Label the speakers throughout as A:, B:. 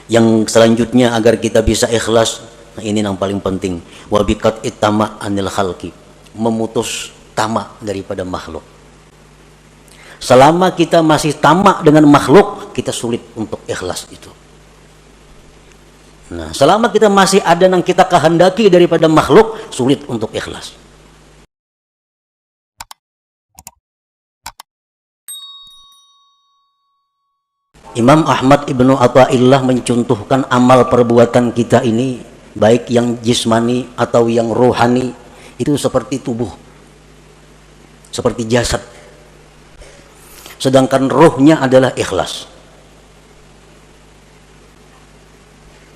A: Yang selanjutnya agar kita bisa ikhlas, nah ini yang paling penting, wabiqat ittama anil khalqi, memutus tamak daripada makhluk. Selama kita masih tamak dengan makhluk, kita sulit untuk ikhlas itu. Nah, selama kita masih ada yang kita kehendaki daripada makhluk, sulit untuk ikhlas. Imam Ahmad Ibnu Athaillah mencontohkan amal perbuatan kita ini, baik yang jismani atau yang rohani, itu seperti tubuh, seperti jasad. Sedangkan rohnya adalah ikhlas.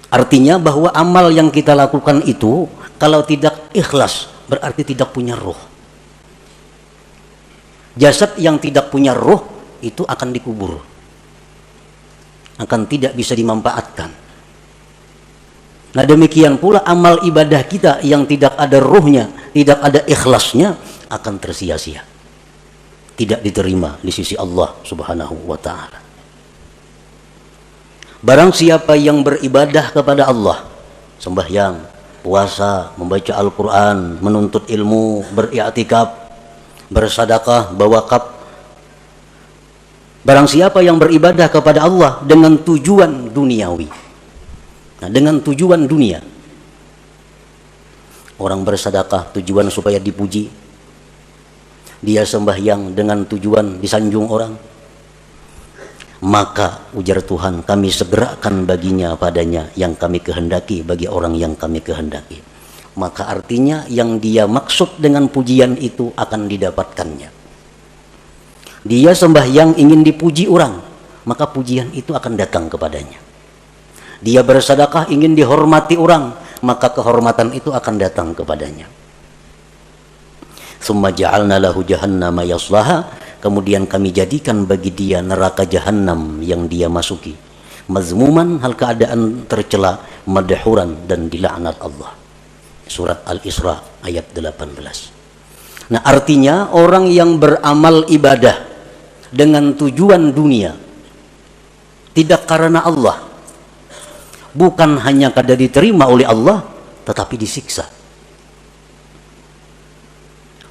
A: Artinya bahwa amal yang kita lakukan itu, kalau tidak ikhlas, berarti tidak punya roh. Jasad yang tidak punya roh, itu akan dikubur, akan tidak bisa dimanfaatkan. Nah, demikian pula amal ibadah kita yang tidak ada ruhnya, tidak ada ikhlasnya, akan tersia-sia, tidak diterima di sisi Allah Subhanahu wa ta'ala. Barang siapa yang beribadah kepada Allah, sembahyang, puasa, membaca Al-Quran, menuntut ilmu, beriktikaf, bersedekah, berwakaf, barang siapa yang beribadah kepada Allah dengan tujuan duniawi, nah dengan tujuan dunia, orang bersedekah tujuan supaya dipuji, dia sembahyang dengan tujuan disanjung orang, maka ujar Tuhan, kami segerakan baginya padanya yang kami kehendaki bagi orang yang kami kehendaki. Maka artinya yang dia maksud dengan pujian itu akan didapatkannya. Dia sembahyang ingin dipuji orang, maka pujian itu akan datang kepadanya. Dia bersedekah ingin dihormati orang, maka kehormatan itu akan datang kepadanya. Summa ja'alna lahu jahannama yaslaha, kemudian kami jadikan bagi dia neraka jahanam yang dia masuki, mazmuman, hal keadaan tercela, madhuran, dan dilaknat Allah. Surat Al-Isra ayat 18. Nah, artinya orang yang beramal ibadah dengan tujuan dunia, tidak karena Allah, bukan hanya kada diterima oleh Allah, tetapi disiksa.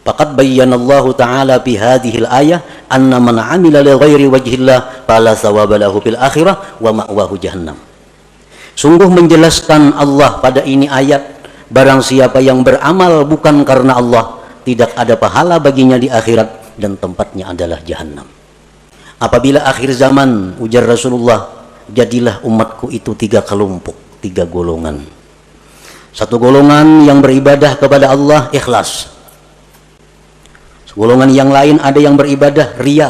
A: Faqad bayyanallahu ta'ala fi hadhil ayah anna man 'amila li ghairi wajhillah fala thawaba lahu fil akhirah wa ma'wahu jahannam. Sungguh menjelaskan Allah pada ini ayat, barang siapa yang beramal bukan karena Allah, tidak ada pahala baginya di akhirat dan tempatnya adalah jahannam. Apabila akhir zaman, ujar Rasulullah, jadilah umatku itu 3 kelompok, 3 golongan. Satu golongan yang beribadah kepada Allah ikhlas. Golongan yang lain ada yang beribadah ria,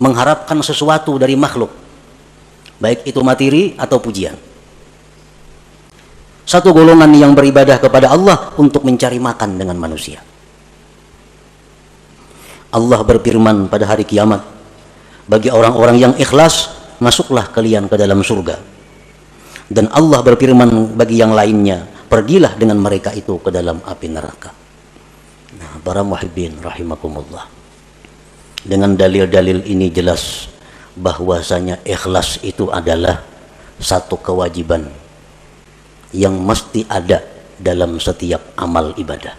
A: mengharapkan sesuatu dari makhluk, baik itu materi atau pujian. Satu golongan yang beribadah kepada Allah untuk mencari makan dengan manusia. Allah berfirman pada hari kiamat, bagi orang-orang yang ikhlas, masuklah kalian ke dalam surga. Dan Allah berfirman bagi yang lainnya, pergilah dengan mereka itu ke dalam api neraka. Nah, para muhibbin rahimakumullah, dengan dalil-dalil ini jelas bahwasanya ikhlas itu adalah satu kewajiban yang mesti ada dalam setiap amal ibadah.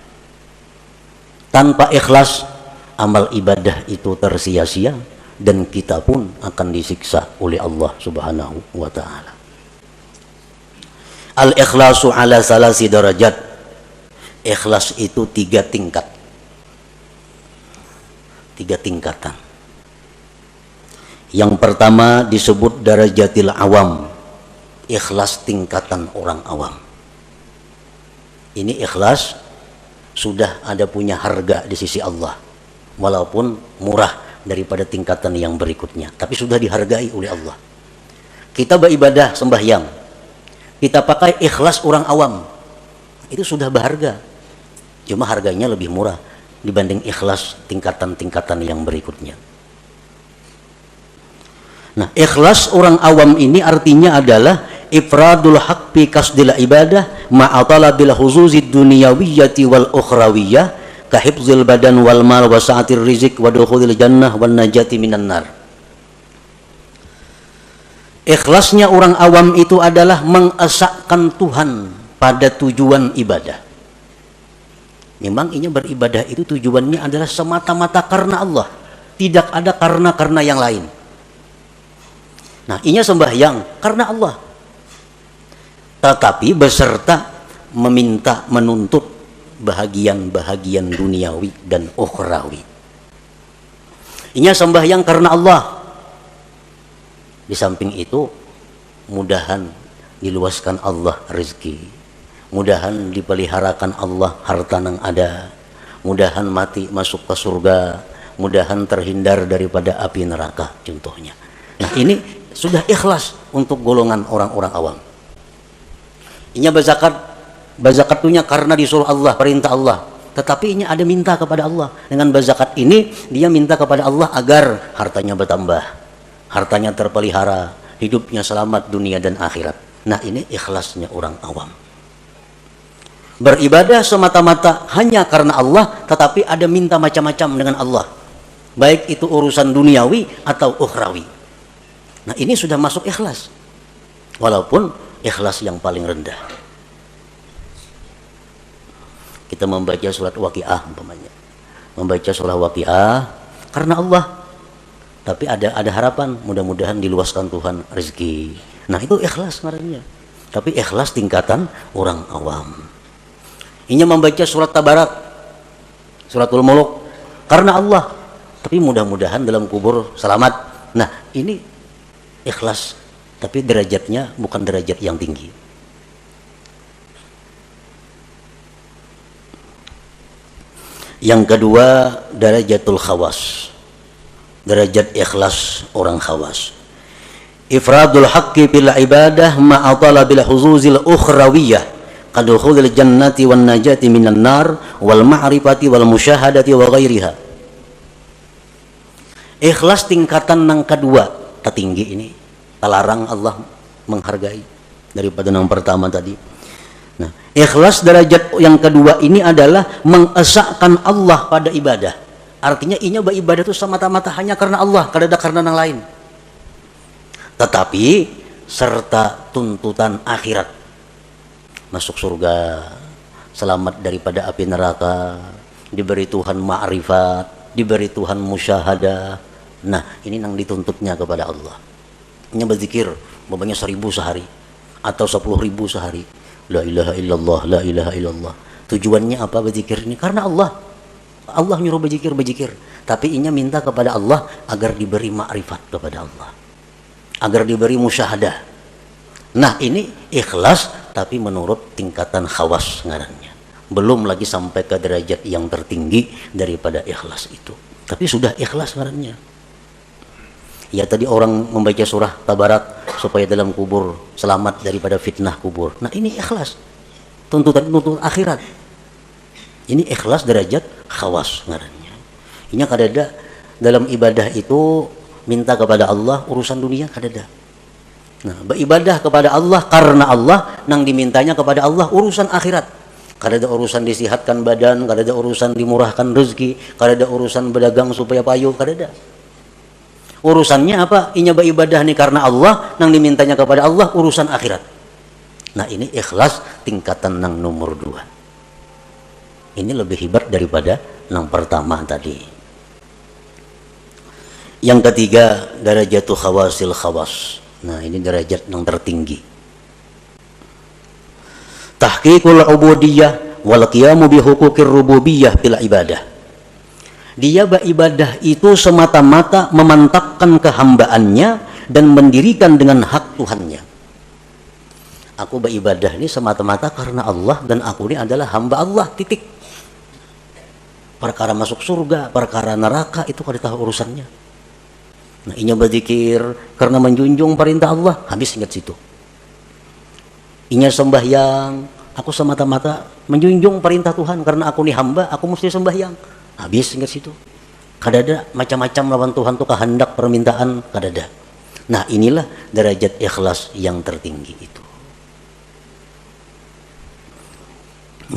A: Tanpa ikhlas, amal ibadah itu tersia-sia dan kita pun akan disiksa oleh Allah Subhanahu wa ta'ala. Al-ikhlasu ala salasi darajat. Ikhlas itu 3 tingkat, 3 tingkatan. Yang pertama disebut darajatil awam, ikhlas tingkatan orang awam. Ini ikhlas sudah ada punya harga di sisi Allah, walaupun murah daripada tingkatan yang berikutnya, tapi sudah dihargai oleh Allah. Kita beribadah sembahyang, kita pakai ikhlas orang awam, itu sudah berharga. Cuma harganya lebih murah dibanding ikhlas tingkatan-tingkatan yang berikutnya. Nah, ikhlas orang awam ini artinya adalah ifradul haq fi qasdil ibadah ma'atala bil huzuzid dunyawiyyati wal ukhrawiyyah ka hifzil badan wal mal wa sa'atir rizq wa dukhulil jannah wan najati minan nar. Ikhlasnya orang awam itu adalah mengesahkan Tuhan pada tujuan ibadah. Memang ini beribadah itu tujuannya adalah semata-mata karena Allah, tidak ada karena yang lain. Nah, ini sembahyang karena Allah, tetapi beserta meminta, menuntut bahagian-bahagian duniawi dan ukhrawi. Ini sembahyang karena Allah. Di samping itu, mudahan diluaskan Allah rezeki, mudahan dipeliharakan Allah harta yang ada, mudahan mati masuk ke surga, mudahan terhindar daripada api neraka contohnya. Nah, ini sudah ikhlas untuk golongan orang-orang awam. Ini bazakatnya karena disuruh Allah, perintah Allah, tetapi ini ada minta kepada Allah. Dengan bazakat ini dia minta kepada Allah agar hartanya bertambah, hartanya terpelihara, hidupnya selamat dunia dan akhirat. Nah, ini ikhlasnya orang awam. Beribadah semata-mata hanya karena Allah, tetapi ada minta macam-macam dengan Allah, baik itu urusan duniawi atau ukhrawi. Nah, ini sudah masuk ikhlas, walaupun ikhlas yang paling rendah. Kita membaca surat Waqiah umpamanya, membaca surah Waqiah karena Allah, tapi ada harapan, mudah-mudahan diluaskan Tuhan rezeki. Nah, itu ikhlas sebenarnya, tapi ikhlas tingkatan orang awam. Ini membaca surat Tabarak, suratul Muluk karena Allah, tapi mudah-mudahan dalam kubur selamat. Nah, ini ikhlas, tapi derajatnya bukan derajat yang tinggi. Yang kedua, darajatul khawas, derajat ikhlas orang khawas. Ifradul haqqi bil ibadah ma'a talabil huzuzil ukhrawiyah kadukhulil jannati wan najati minan nar wal ma'rifati wal musyahadati wa ghairiha. Ikhlas tingkatan yang kedua tertinggi ini, terlarang Allah menghargai daripada yang pertama tadi. Nah, ikhlas derajat yang kedua ini adalah mengesahkan Allah pada ibadah. Artinya inya beribadah itu semata-mata hanya karena Allah, kada ada karena yang lain. Tetapi serta tuntutan akhirat, masuk surga, selamat daripada api neraka, diberi Tuhan ma'rifat, diberi Tuhan musyahadah. Nah, ini yang dituntutnya kepada Allah. Ini berzikir banyak 1000 sehari atau 10.000 sehari. La ilaha illallah, la ilaha illallah. Tujuannya apa berzikir ini? Karena Allah. Allah nyuruh berzikir, tapi inya minta kepada Allah agar diberi ma'rifat kepada Allah, agar diberi musyahadah. Nah, ini ikhlas tapi menurut tingkatan khawas ngarannya, belum lagi sampai ke derajat yang tertinggi daripada ikhlas itu, tapi sudah ikhlas ngarannya. Ya, tadi orang membaca surah Tabarak supaya dalam kubur selamat daripada fitnah kubur. Nah, ini ikhlas, tuntutan akhirat. Ini ikhlas derajat khawas ngarannya. Ini kadada dalam ibadah itu minta kepada Allah urusan dunia kadada. Nah, beribadah kepada Allah karena Allah, nang dimintanya kepada Allah urusan akhirat. Kadada urusan disihatkan badan, kadada urusan dimurahkan rezeki, kadada urusan berdagang supaya payu, kadada. Urusannya apa? Inya beribadah nih karena Allah, nang dimintanya kepada Allah urusan akhirat. Nah, ini ikhlas tingkatan nang nomor 2. Ini lebih hebat daripada yang pertama tadi. Yang ketiga, darajatul khawasil khawas. Nah, ini derajat yang tertinggi. Tahqiqul ubudiyah wal qiyamu bi huquqir rububiyah fil ibadah. Dia beribadah itu semata-mata memantapkan kehambaannya dan mendirikan dengan hak Tuhannya. Aku beribadah ini semata-mata karena Allah dan aku ini adalah hamba Allah, titik. Perkara masuk surga, perkara neraka itu kada tahu urusannya. Nah, inya berzikir karena menjunjung perintah Allah, habis ingat situ. Inya sembahyang, aku semata-mata menjunjung perintah Tuhan karena aku ni hamba, aku mesti sembahyang. Habis ingat situ. Kada ada macam-macam lawan Tuhan tu kehendak permintaan, kada ada. Nah, inilah derajat ikhlas yang tertinggi itu.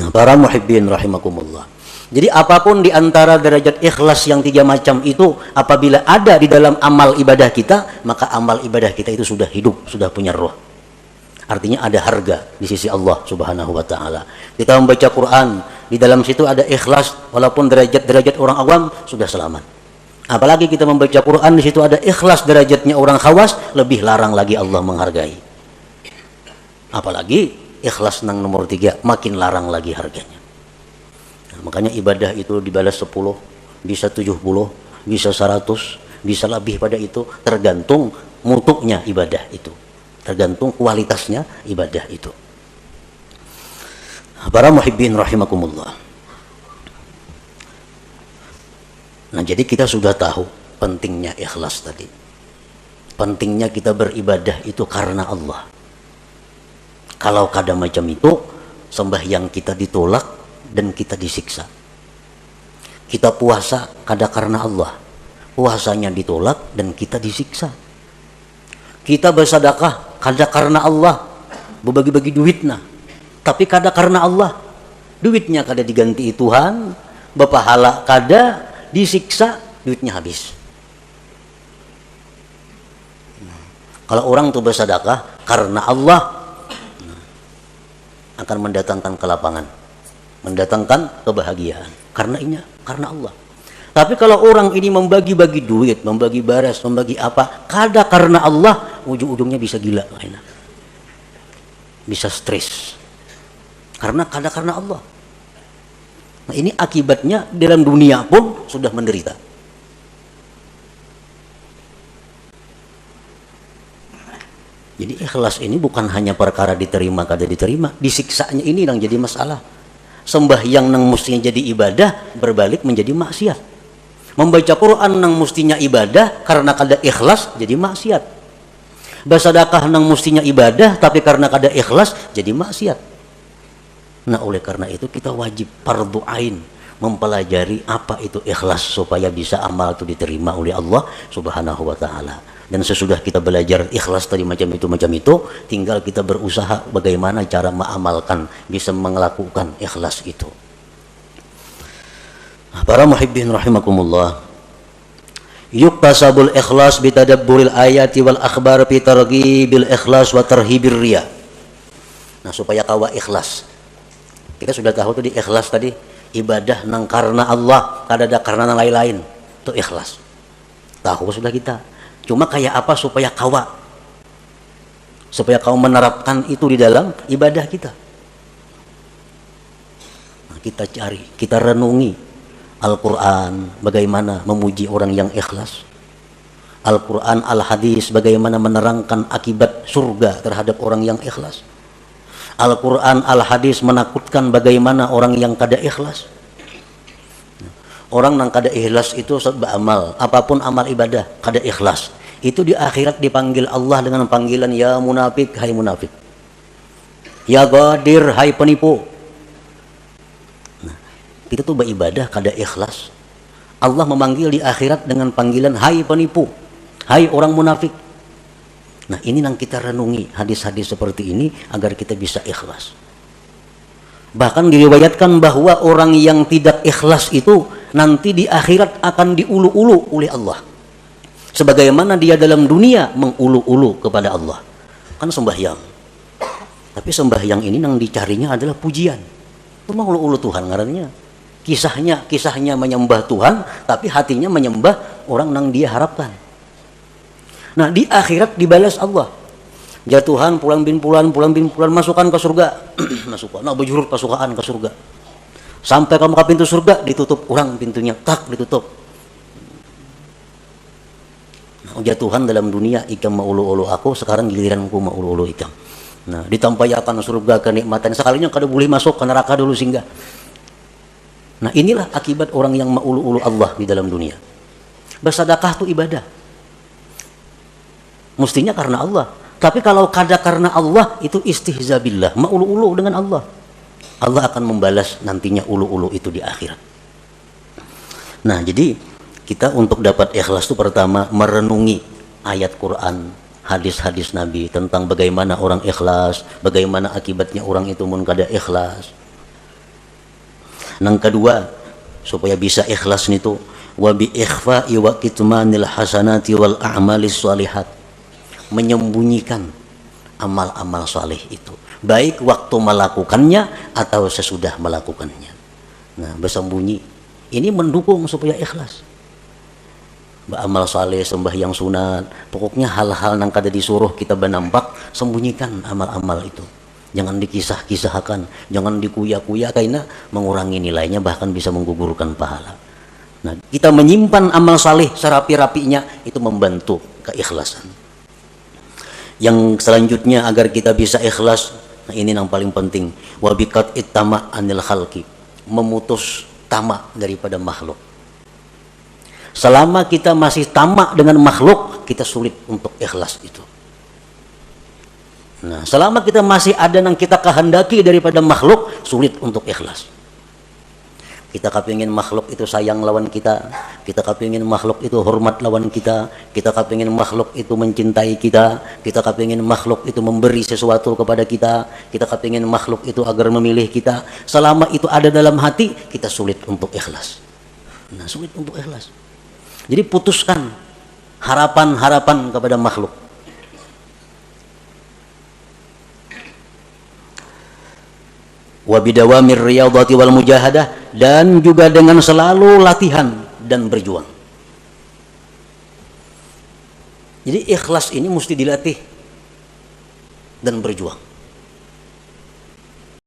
A: Nah, para muhibbin rahimakumullah. Jadi apapun di antara derajat ikhlas yang 3 macam itu, apabila ada di dalam amal ibadah kita, maka amal ibadah kita itu sudah hidup, sudah punya roh. Artinya ada harga di sisi Allah Subhanahu wa taala. Kita membaca Quran, di dalam situ ada ikhlas, walaupun derajat-derajat orang awam sudah selamat. Apalagi kita membaca Quran, di situ ada ikhlas derajatnya orang khawas, lebih larang lagi Allah menghargai. Apalagi ikhlas nang nomor 3, makin larang lagi harganya. Nah, makanya ibadah itu dibalas 10, bisa 70, bisa 100, bisa lebih pada itu, tergantung mutunya ibadah itu, tergantung kualitasnya ibadah itu. Para muhibbin rahimakumullah. Nah, jadi kita sudah tahu pentingnya ikhlas tadi. Pentingnya kita beribadah itu karena Allah. Kalau kada macam itu, sembahyang kita ditolak dan kita disiksa. Kita puasa kada karena Allah, puasanya ditolak dan kita disiksa. Kita bersedekah kada karena Allah, berbagi-bagi duitnya, tapi kada karena Allah, duitnya kada diganti Tuhan, berpahala kada, disiksa, duitnya habis. Kalau orang tuh bersedekah karena Allah, akan mendatangkan kelapangan, mendatangkan kebahagiaan, karena Allah. Tapi kalau orang ini membagi-bagi duit, membagi baras, membagi apa, kada karena Allah, ujung-ujungnya bisa gila, bisa stres, karena kada karena Allah. Nah, ini akibatnya dalam dunia pun sudah menderita. Jadi ikhlas ini bukan hanya perkara diterima kada diterima, disiksanya ini yang jadi masalah. Sembahyang nang mestinya jadi ibadah berbalik menjadi maksiat. Membaca Quran nang mestinya ibadah karena kada ikhlas jadi maksiat. Bersedekah nang mestinya ibadah tapi karena kada ikhlas jadi maksiat. Nah, oleh karena itu kita wajib fardhu ain mempelajari apa itu ikhlas supaya bisa amal itu diterima oleh Allah Subhanahu wa taala. Dan sesudah kita belajar ikhlas tadi macam itu, tinggal kita berusaha bagaimana cara mengamalkan, bisa melakukan ikhlas itu. Para muhibbin rahimakumullah, yuktasabul ikhlas bitadabburil ayati wal akhbar fi targhibil ikhlas wa tarhibir riya. Nah, supaya kawa ikhlas, kita sudah tahu tadi ikhlas tadi ibadah nang karena Allah, kada ada karena nang lain-lain, itu ikhlas. Tahu sudah kita. Cuma kayak apa supaya kau menerapkan itu di dalam ibadah kita. Nah, kita cari, kita renungi Al-Quran, bagaimana memuji orang yang ikhlas. Al-Quran, Al-Hadis, bagaimana menerangkan akibat surga terhadap orang yang ikhlas. Al-Quran, Al-Hadis menakutkan bagaimana orang yang kada ikhlas. Orang yang kada ikhlas itu beramal, apapun amal ibadah, kada ikhlas. Itu di akhirat dipanggil Allah dengan panggilan ya munafik, hai munafik. Ya ghadir, hai penipu. Nah, kita tuh beribadah kada ikhlas. Allah memanggil di akhirat dengan panggilan hai penipu, hai orang munafik. Nah, ini yang kita renungi hadis-hadis seperti ini agar kita bisa ikhlas. Bahkan diriwayatkan bahwa orang yang tidak ikhlas itu nanti di akhirat akan diulu-ulu oleh Allah. Sebagaimana dia dalam dunia mengulu-ulu kepada Allah. Kan sembahyang. Tapi sembahyang ini yang dicarinya adalah pujian. Itu mengulu-ulu Tuhan ngarannya. Kisahnya menyembah Tuhan, tapi hatinya menyembah orang yang dia harapkan. Nah, di akhirat dibalas Allah. Ya Tuhan, pulang bin pulan masukkan ke surga. Masukkan, nah bujurut pasukaan ke surga. Sampai kamu ke pintu surga, ditutup orang pintunya, tak ditutup. Nah, ya Tuhan, dalam dunia ikam maulu-ulu aku, sekarang giliranku maulu-ulu ikam. Nah, ditampayakan surga kenikmatan, sekalinya kada boleh masuk ke neraka dulu singgah. Nah, inilah akibat orang yang maulu-ulu Allah di dalam dunia. Bersedekah itu ibadah. Mestinya karena Allah. Tapi kalau kada karena Allah, itu istihza billah, maulu-ulu dengan Allah. Allah akan membalas nantinya ulu-ulu itu di akhirat. Nah, jadi kita untuk dapat ikhlas itu pertama merenungi ayat Quran, hadis-hadis Nabi tentang bagaimana orang ikhlas, bagaimana akibatnya orang itu mun kada ikhlas. Yang kedua, supaya bisa ikhlas itu, wa bi ikhfa'i wa kitmanil hasanati wal a'malis shalihat, menyembunyikan amal-amal saleh itu, baik waktu melakukannya atau sesudah melakukannya. Nah, bersembunyi ini mendukung supaya ikhlas. Amal saleh, sembahyang sunat, pokoknya hal-hal yang kada disuruh kita benampak, sembunyikan amal-amal itu. Jangan dikisah-kisahkan, jangan dikuya-kuya, karena mengurangi nilainya, bahkan bisa menggugurkan pahala. Nah, kita menyimpan amal saleh serapi-rapinya, itu membantu keikhlasan. Yang selanjutnya agar kita bisa ikhlas, nah ini yang paling penting, wabikat ittama anil khalqi, memutus tamak daripada makhluk. Selama kita masih tamak dengan makhluk, kita sulit untuk ikhlas itu. Nah, selama kita masih ada yang kita kehendaki daripada makhluk, sulit untuk ikhlas. Kita kepingin makhluk itu sayang lawan kita kepingin makhluk itu hormat lawan kita kepingin makhluk itu mencintai kita kepingin makhluk itu memberi sesuatu kepada kita kepingin makhluk itu agar memilih kita. Selama itu ada dalam hati, kita sulit untuk ikhlas. Nah, sulit untuk ikhlas. Jadi putuskan harapan-harapan kepada makhluk. Wa bidawamir riyadhati wal mujahadah, dan juga dengan selalu latihan dan berjuang. Jadi ikhlas ini mesti dilatih dan berjuang.